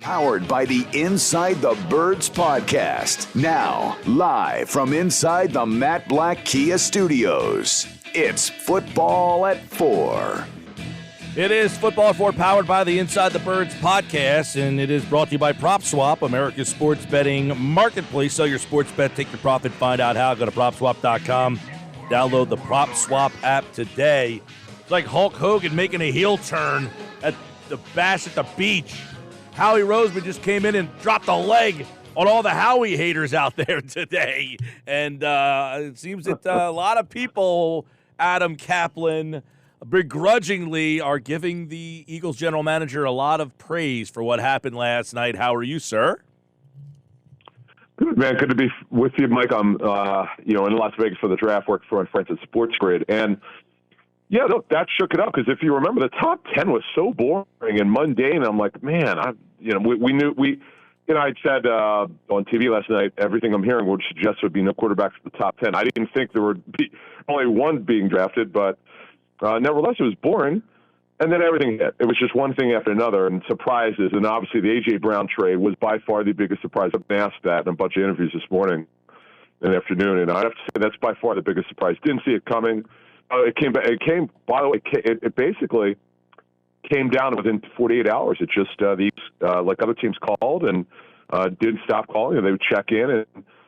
Powered by the Inside the Birds podcast. Now, live from inside the Matt Black Kia Studios. It's Football at 4. It is Football at 4, powered by the Inside the Birds podcast, and it is brought to you by PropSwap, America's sports betting marketplace. Sell your sports bet, take your profit, find out how. Go to PropSwap.com. Download the PropSwap app today. It's like Hulk Hogan making a heel turn at the Bash at the Beach. Howie Roseman just came in and dropped a leg on all the Howie haters out there today. And it seems that a lot of people, Adam Caplan, begrudgingly are giving the Eagles general manager a lot of praise for what happened last night. How are you, sir? Good, man. Good to be with you, Mike. I'm in Las Vegas for the draft, work for my friends at Sports Grid. And yeah, look, that shook it up because if you remember, the top 10 was so boring and mundane. I'm like, man, I'd said on TV last night, everything I'm hearing would suggest there would be no quarterbacks in the top 10. I didn't think there would be only one being drafted, but nevertheless, it was boring. And then everything hit. It was just one thing after another, and surprises. And obviously, the A.J. Brown trade was by far the biggest surprise. I've been asked that in a bunch of interviews this morning and afternoon, and I have to say that's by far the biggest surprise. Didn't see it coming. It basically came down within 48 hours. It just like other teams called and didn't stop calling, and they would check in, and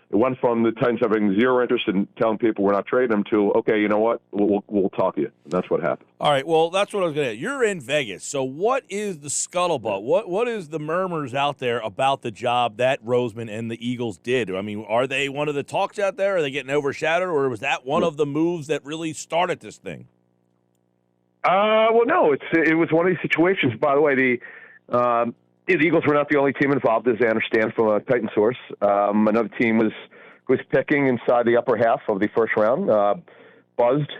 it went from the Titans having zero interest in telling people we're not trading them to, okay, you know what, we'll talk to you. And that's what happened. All right, well, that's what I was going to ask. You're in Vegas, so what is the scuttlebutt? What is the murmurs out there about the job that Roseman and the Eagles did? I mean, are they one of the talks out there? Are they getting overshadowed, or was that one of the moves that really started this thing? Well, no, it was one of these situations. By the way, the Eagles were not the only team involved, as I understand from a Titan source. Another team was picking inside the upper half of the first round, buzzed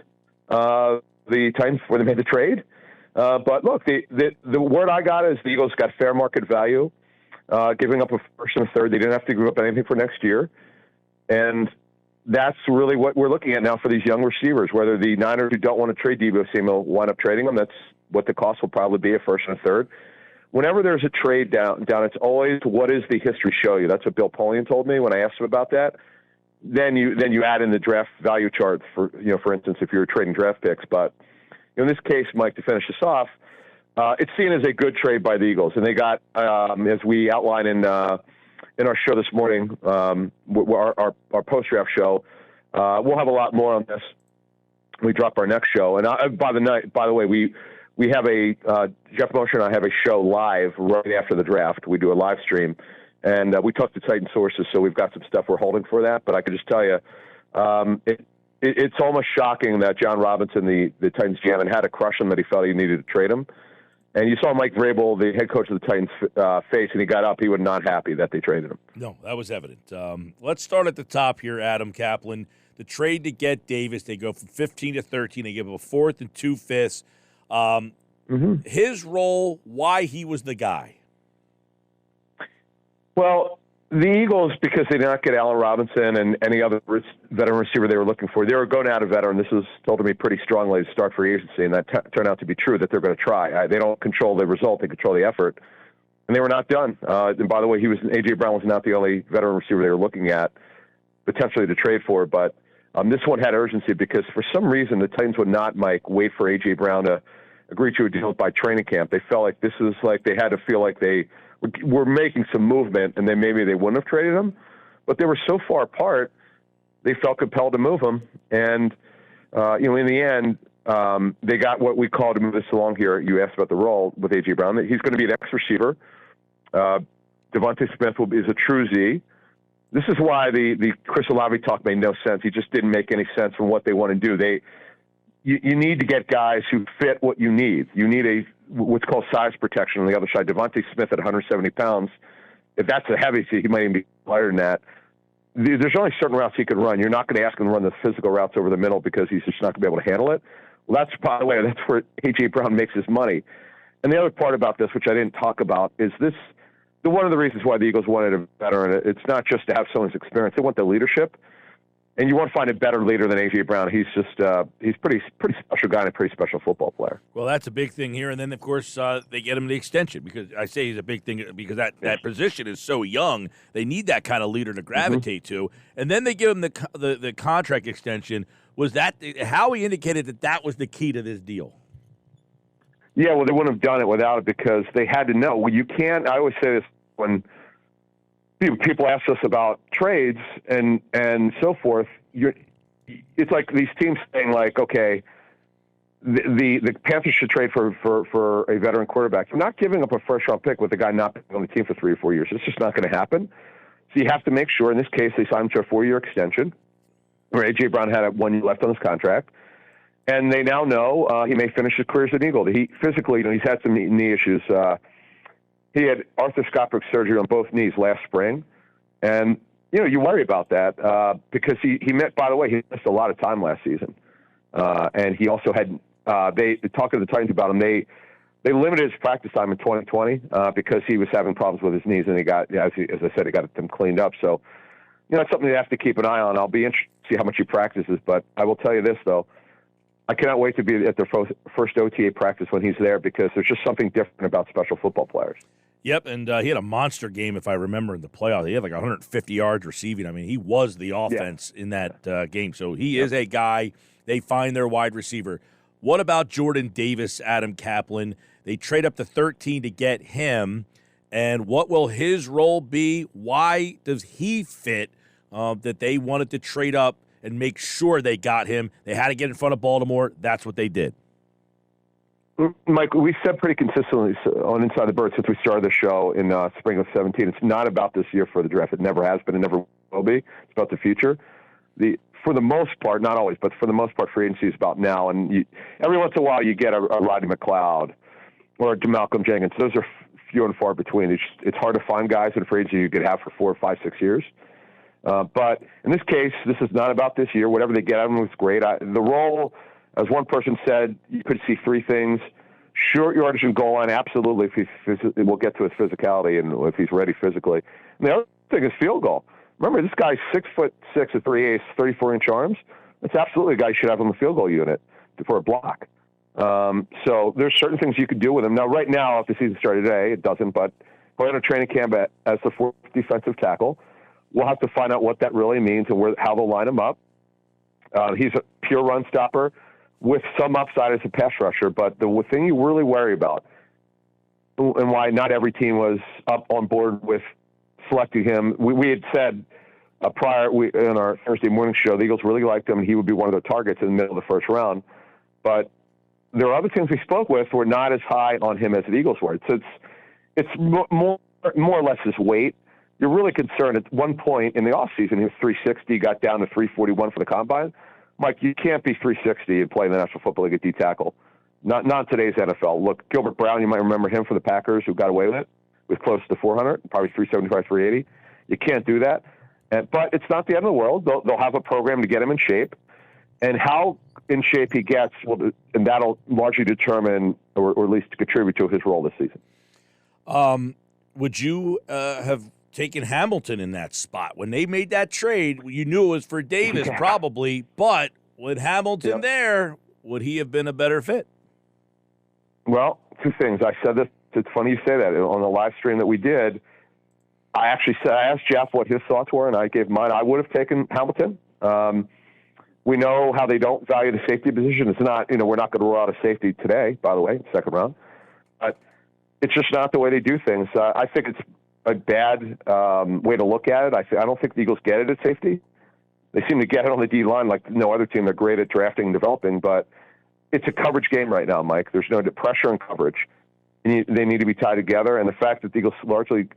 the Titans before they made the trade. But look, the word I got is the Eagles got fair market value, giving up a first and a third. They didn't have to give up anything for next year. And that's really what we're looking at now for these young receivers, whether the Niners who don't want to trade Deebo Samuel wind up trading them. That's what the cost will probably be, a first and a third. Whenever there's a trade down, it's always what does the history show you? That's what Bill Polian told me when I asked him about that. Then you add in the draft value chart for instance, if you're trading draft picks. But in this case, Mike, to finish this off, it's seen as a good trade by the Eagles, and they got as we outlined in our show this morning, our post draft show. We'll have a lot more on this. We drop our next show, and by the way, we have Jeff Mosher and I have a show live right after the draft. We do a live stream, and we talk to Titan sources, so we've got some stuff we're holding for that. But I can just tell you, it's almost shocking that John Robinson, the Titans GM, had a crush on him that he felt he needed to trade him. And you saw Mike Vrabel, the head coach of the Titans, face, and he got up. He was not happy that they traded him. No, that was evident. Let's start at the top here, Adam Caplan. The trade to get Davis, they go from 15 to 13. They give him a fourth and 2/5. His role, why he was the guy? Well, the Eagles, because they did not get Allen Robinson and any other veteran receiver they were looking for, they were going out of veteran. This was told to me pretty strongly to start free agency, and that turned out to be true, that they're going to try. They don't control the result. They control the effort. And they were not done. And by the way, A.J. Brown was not the only veteran receiver they were looking at potentially to trade for, but this one had urgency because for some reason the Titans would not, Mike, wait for A.J. Brown to agree to a deal by training camp. They felt like this was like they had to feel like they were making some movement, and then maybe they wouldn't have traded him. But they were so far apart, they felt compelled to move him. And, in the end, they got what we call, to move this along here, you asked about the role with A.J. Brown. He's going to be an X-receiver. Devontae Smith is a true Z. This is why the Chris Olave talk made no sense. He just didn't make any sense from what they want to do. You need to get guys who fit what you need. You need what's called size protection on the other side. Devontae Smith at 170 pounds, if that's a heavy seat, he might even be lighter than that. There's only certain routes he can run. You're not going to ask him to run the physical routes over the middle because he's just not going to be able to handle it. Well, by the way, that's where A.J. Brown makes his money. And the other part about this, which I didn't talk about, is one of the reasons why the Eagles wanted a veteran. It's not just to have someone's experience. They want the leadership. And you won't find a better leader than A.J. Brown. He's just he's pretty special guy and a pretty special football player. Well, that's a big thing here. And then, of course, they get him the extension because I say he's a big thing because that position is so young. They need that kind of leader to gravitate to. And then they give him the contract extension. Was that Howie indicated that was the key to this deal? Yeah, well, they wouldn't have done it without it because they had to know. Well, you can't. I always say this when people ask us about trades and so forth. It's like these teams saying, like, okay, the Panthers should trade for a veteran quarterback. You're not giving up a first-round pick with a guy not being on the team for 3 or 4 years. It's just not going to happen. So you have to make sure. In this case, they signed him to a 4-year extension, where A.J. Brown had 1 year left on his contract. And they now know he may finish his career as an Eagle. He physically, he's had some knee issues. He had arthroscopic surgery on both knees last spring. And, you worry about that because he missed a lot of time last season. And he also had, talking to the Titans about him, they limited his practice time in 2020 because he was having problems with his knees. And he got, as I said, he got them cleaned up. So, it's something they have to keep an eye on. I'll be interested to see how much he practices. But I will tell you this, though. I cannot wait to be at their first OTA practice when he's there because there's just something different about special football players. Yep, and he had a monster game, if I remember, in the playoffs. He had like 150 yards receiving. I mean, he was the offense in that game. So he is a guy. They find their wide receiver. What about Jordan Davis, Adam Caplan? They trade up to 13 to get him. And what will his role be? Why does he fit that they wanted to trade up and make sure they got him? They had to get in front of Baltimore. That's what they did. Mike, we said pretty consistently on Inside the Bird since we started the show in spring of 2017, it's not about this year for the draft. It never has been. It never will be. It's about the future. For the most part, not always, but for the most part, free agency is about now. And every once in a while, you get a Rodney McLeod or a Malcolm Jenkins. Those are few and far between. It's hard to find guys in free agency you could have for 4, 5, 6 years. But in this case, this is not about this year. Whatever they get out of him was great. The role, as one person said, you could see 3 things. Short yardage and goal line, absolutely. We'll get to his physicality and if he's ready physically. And the other thing is field goal. Remember, this guy's 6'6" at 3/8", 34-inch arms. That's absolutely a guy you should have on the field goal unit for a block. So there's certain things you could do with him. Now, right now, if the season started today, it doesn't, but going to training camp as the 4th defensive tackle. We'll have to find out what that really means and how they'll line him up. He's a pure run stopper with some upside as a pass rusher, but the thing you really worry about and why not every team was up on board with selecting him, we had said in our Thursday morning show, the Eagles really liked him and he would be one of their targets in the middle of the first round. But there are other teams we spoke with who were not as high on him as the Eagles were. So it's more or less his weight. You're really concerned at one point in the offseason, he was 360, got down to 341 for the combine. Mike, you can't be 360 and play in the National Football League at D tackle. Not today's NFL. Look, Gilbert Brown, you might remember him for the Packers who got away with it. Was close to 400, probably 375, 380. You can't do that. But it's not the end of the world. They'll have a program to get him in shape. And how in shape he gets, and that'll largely determine or at least contribute to his role this season. Would you have taken Hamilton in that spot? When they made that trade, you knew it was for Davis probably, but with Hamilton there, would he have been a better fit? Well, 2 things. I said this. It's funny you say that. On the live stream that we did, I asked Jeff what his thoughts were, and I gave mine. I would have taken Hamilton. We know how they don't value the safety position. It's not, we're not going to rule out a safety today, by the way, second round. But it's just not the way they do things. I think it's a bad way to look at it. I don't think the Eagles get it at safety. They seem to get it on the D line like no other team. They're great at drafting and developing, but it's a coverage game right now, Mike. There's no pressure and coverage. They need to be tied together, and the fact that the Eagles largely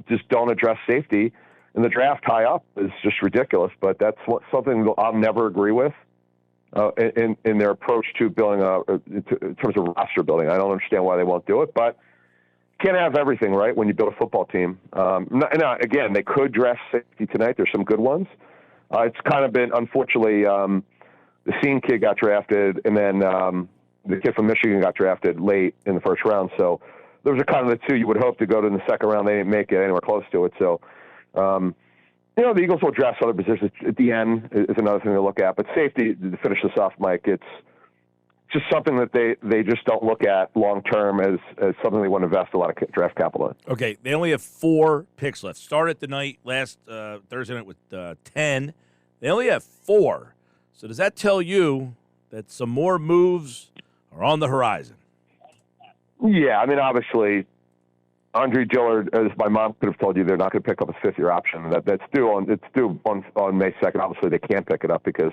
just don't address safety in the draft high up is just ridiculous. But that's something I'll never agree with in their approach to building in terms of roster building. I don't understand why they won't do it, but can't have everything, right, when you build a football team. Now, again, they could draft safety tonight. There's some good ones. It's kind of been, unfortunately, the Scene kid got drafted, and then the kid from Michigan got drafted late in the first round. So those are kind of the 2 you would hope to go to in the second round. They didn't make it anywhere close to it. So The Eagles will draft other positions at the end is another thing to look at. But safety, to finish this off, Mike, it's just something that they just don't look at long term as something they want to invest a lot of draft capital in. Okay, they only have 4 picks left. Started the night last Thursday night with 10. They only have 4. So does that tell you that some more moves are on the horizon? Yeah, I mean, obviously, Andre Dillard, as my mom could have told you, they're not going to pick up a 5th-year option. That's due on May 2nd. Obviously, they can't pick it up because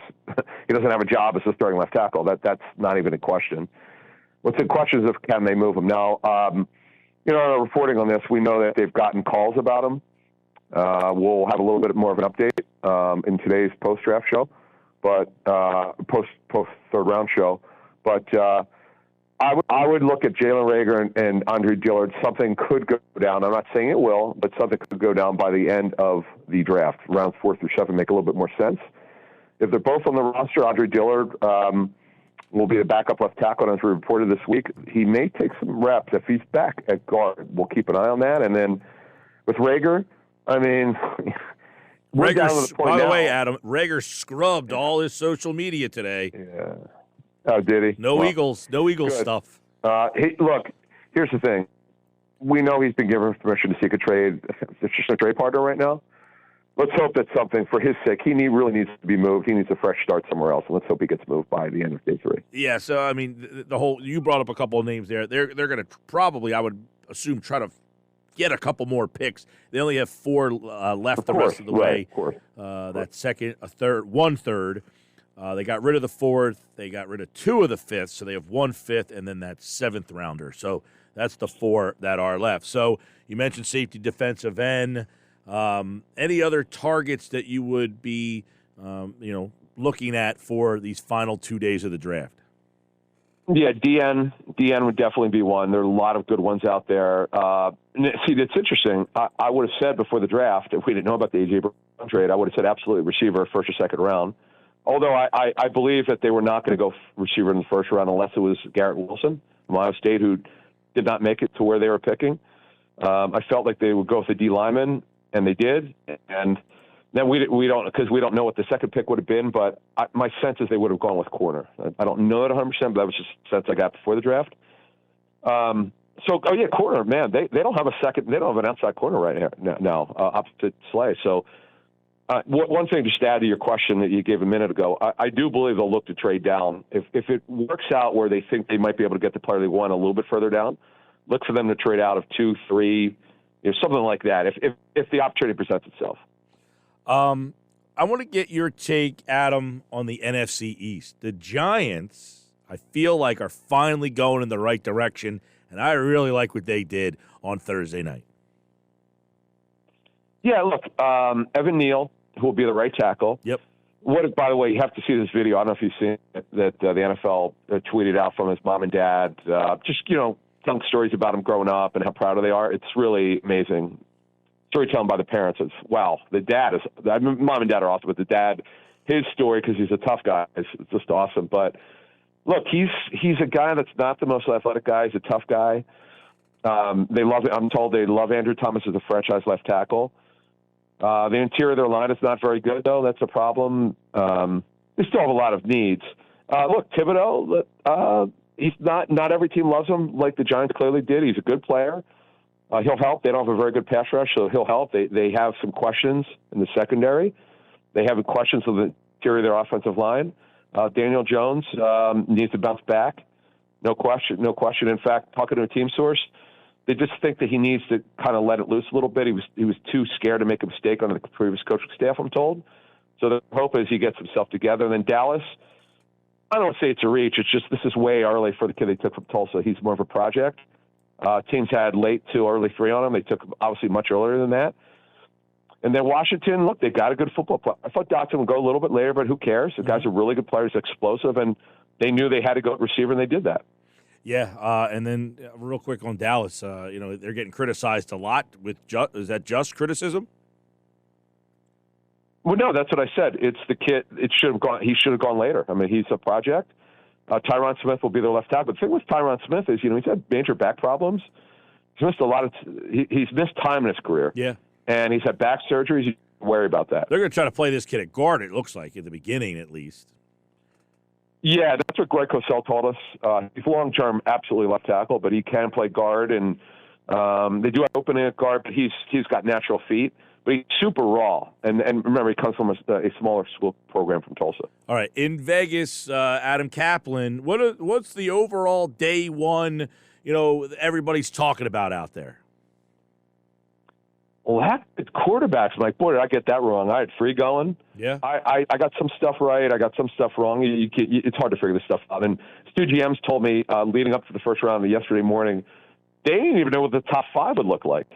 he doesn't have a job as a starting left tackle. That's not even in question. What's in question is can they move him now. Reporting on this, we know that they've gotten calls about him. We'll have a little bit more of an update in today's post-draft show, but post-third-round show. But I would look at Jalen Reagor and Andre Dillard. Something could go down. I'm not saying it will, but something could go down by the end of the draft. Rounds 4 through 7 make a little bit more sense. If they're both on the roster, Andre Dillard will be a backup left tackle, and as we reported this week, he may take some reps if he's back at guard. We'll keep an eye on that. And then with Reagor, I mean, by the way, Adam, Reagor scrubbed all his social media today. Yeah. Oh, did he? No Eagles stuff. Look, here's the thing. We know he's been given permission to seek a trade. It's just a trade partner right now. Let's hope that something, for his sake, he really needs to be moved. He needs a fresh start somewhere else, and let's hope he gets moved by the end of day 3. Yeah, so, I mean, you brought up a couple of names there. They're going to probably, I would assume, try to get a couple more picks. They only have 4 left the rest of the way. Of course. That's second, a third, 1/3. They got rid of the 4th. They got rid of 2 of the 5th, so they have 1 5th and then that 7th rounder. So that's the 4 that are left. So you mentioned safety, defensive end. Any other targets that you would be, looking at for these final 2 days of the draft? Yeah, DN would definitely be one. There are a lot of good ones out there. See, it's interesting. I would have said before the draft, if we didn't know about the A.J. Brown trade, I would have said absolutely receiver, 1st or 2nd round. Although I believe that they were not going to go receiver in the 1st round unless it was Garrett Wilson from Ohio State, who did not make it to where they were picking. I felt like they would go with the D lineman, and they did. And then we don't, because we don't know what the 2nd pick would have been, but my sense is they would have gone with corner. I don't know it 100%, but that was just the sense I got before the draft. Corner, man, they don't have they don't have an outside corner right now opposite Slay. So. One thing just to add to your question that you gave a minute ago, I do believe they'll look to trade down. If it works out where they think they might be able to get the player they want a little bit further down, look for them to trade out of 2, 3, something like that, if the opportunity presents itself. I want to get your take, Adam, on the NFC East. The Giants, I feel like, are finally going in the right direction, and I really like what they did on Thursday night. Yeah, look, Evan Neal, who will be the right tackle. Yep. By the way, you have to see this video. I don't know if you've seen it, that the NFL tweeted out from his mom and dad. Telling stories about him growing up and how proud they are. It's really amazing. Storytelling by the parents is, wow, the dad is, mom and dad are awesome, but the dad, his story, because he's a tough guy, is just awesome. But look, he's a guy that's not the most athletic guy. He's a tough guy. I'm told they love Andrew Thomas as a franchise left tackle. The interior of their line is not very good, though. That's a problem. They still have a lot of needs. Look, Thibodeau, he's not every team loves him like the Giants clearly did. He's a good player. He'll help. They don't have a very good pass rush, so he'll help. They have some questions in the secondary. They have questions with the interior of their offensive line. Daniel Jones needs to bounce back. No question. In fact, talking to a team source, they just think that he needs to kind of let it loose a little bit. He was too scared to make a mistake on the previous coaching staff, I'm told. So the hope is he gets himself together. And then Dallas, I don't say it's a reach. It's just this is way early for the kid they took from Tulsa. He's more of a project. Teams had late 2, early 3 on him. They took him obviously much earlier than that. And then Washington, look, they've got a good football player. I thought Dotson would go a little bit later, but who cares? The guy's a really good player. He's explosive, and they knew they had to go at receiver, and they did that. Yeah, and then real quick on Dallas, they're getting criticized a lot. Is that just criticism? Well, no, that's what I said. It's the kid. He should have gone later. I mean, he's a project. Tyron Smith will be their left tackle. The thing with Tyron Smith is, he's had major back problems. He's missed a lot of. He's missed time in his career. Yeah, and he's had back surgeries. worry about that. They're going to try to play this kid at guard, it looks like, at the beginning at least. Yeah, that's what Greg Cosell told us. He's long-term absolutely left tackle, but he can play guard, and they do have opening at guard, but he's got natural feet. But he's super raw, and remember, he comes from a smaller school program from Tulsa. All right, in Vegas, Adam Caplan, what's the overall day one, everybody's talking about out there? Well, it's quarterbacks. I'm like, boy, did I get that wrong? I had Free going. Yeah. I got some stuff right. I got some stuff wrong. It's hard to figure this stuff out. And Stu GMs told me leading up to the first round yesterday morning, they didn't even know what the top 5 would look like.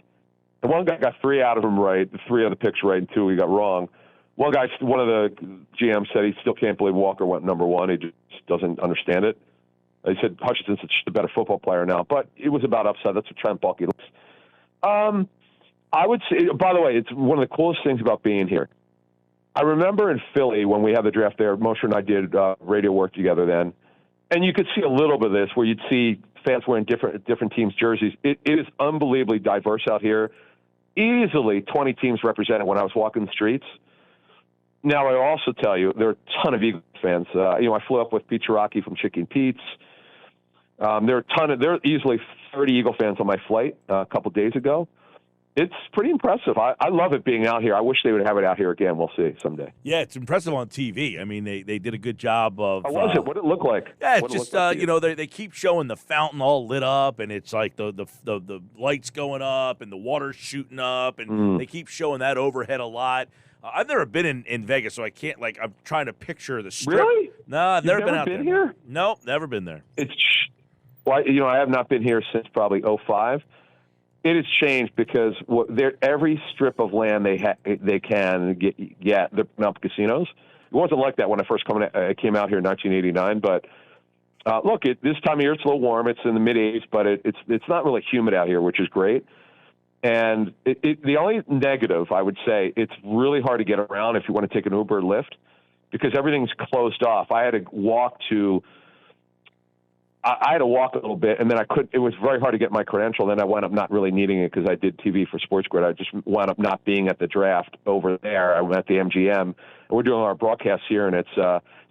The one guy got 3 out of them right, 3 of the picks right, and 2 he got wrong. One of the GMs said he still can't believe Walker went number 1. He just doesn't understand it. He said Hutchinson's a better football player now, but it was about upside. That's what Trent Baalke looks. I would say, by the way, it's one of the coolest things about being here. I remember in Philly when we had the draft there, Mosher and I did radio work together then, and you could see a little bit of this where you'd see fans wearing different teams' jerseys. It is unbelievably diverse out here. Easily 20 teams represented when I was walking the streets. Now, I also tell you, there are a ton of Eagles fans. I flew up with Pete Cherokee from Chicken Pete's. There are easily 30 Eagle fans on my flight a couple days ago. It's pretty impressive. I love it being out here. I wish they would have it out here again. We'll see someday. Yeah, it's impressive on TV. I mean, they did a good job of. How was it? What did it look like? Yeah, it's just they keep showing the fountain all lit up, and it's like the lights going up and the water shooting up, and they keep showing that overhead a lot. I've never been in Vegas, so I can't I'm trying to picture the strip. Really? No, I've never been out been there. Here? No, never been there. I have not been here since probably 2005. It has changed because every strip of land they can get, they're putting up casinos. It wasn't like that when I first came out here in 1989. But look, this time of year it's a little warm. It's in the mid-80s, but it's not really humid out here, which is great. And the only negative, I would say, it's really hard to get around if you want to take an Uber or Lyft because everything's closed off. I had to walk a little bit, and then it was very hard to get my credential. Then I wound up not really needing it because I did TV for Sports Grid. I just wound up not being at the draft over there. I went at the MGM, and we're doing our broadcasts here, and it's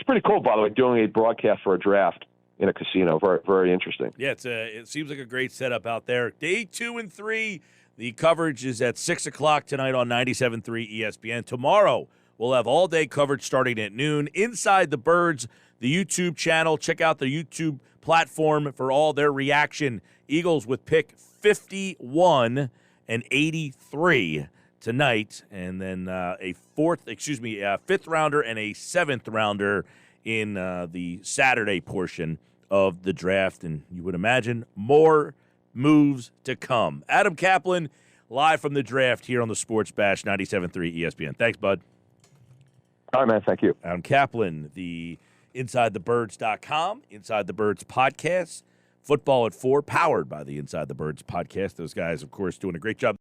pretty cool, by the way, doing a broadcast for a draft in a casino. Very, very interesting. Yeah, it seems like a great setup out there. Day 2 and 3, the coverage is at 6 o'clock tonight on 97.3 ESPN. Tomorrow, we'll have all-day coverage starting at noon. Inside the Birds, the YouTube channel. Check out the YouTube platform for all their reaction. Eagles with pick 51 and 83 tonight, and then a fifth rounder and a 7th rounder in the Saturday portion of the draft. And you would imagine more moves to come. Adam Caplan, live from the draft here on the Sports Bash 97.3 ESPN. Thanks, bud. All right, man. Thank you. Adam Caplan, the InsideTheBirds.com, Inside the Birds podcast, Football at 4, powered by the Inside the Birds podcast. Those guys, of course, doing a great job.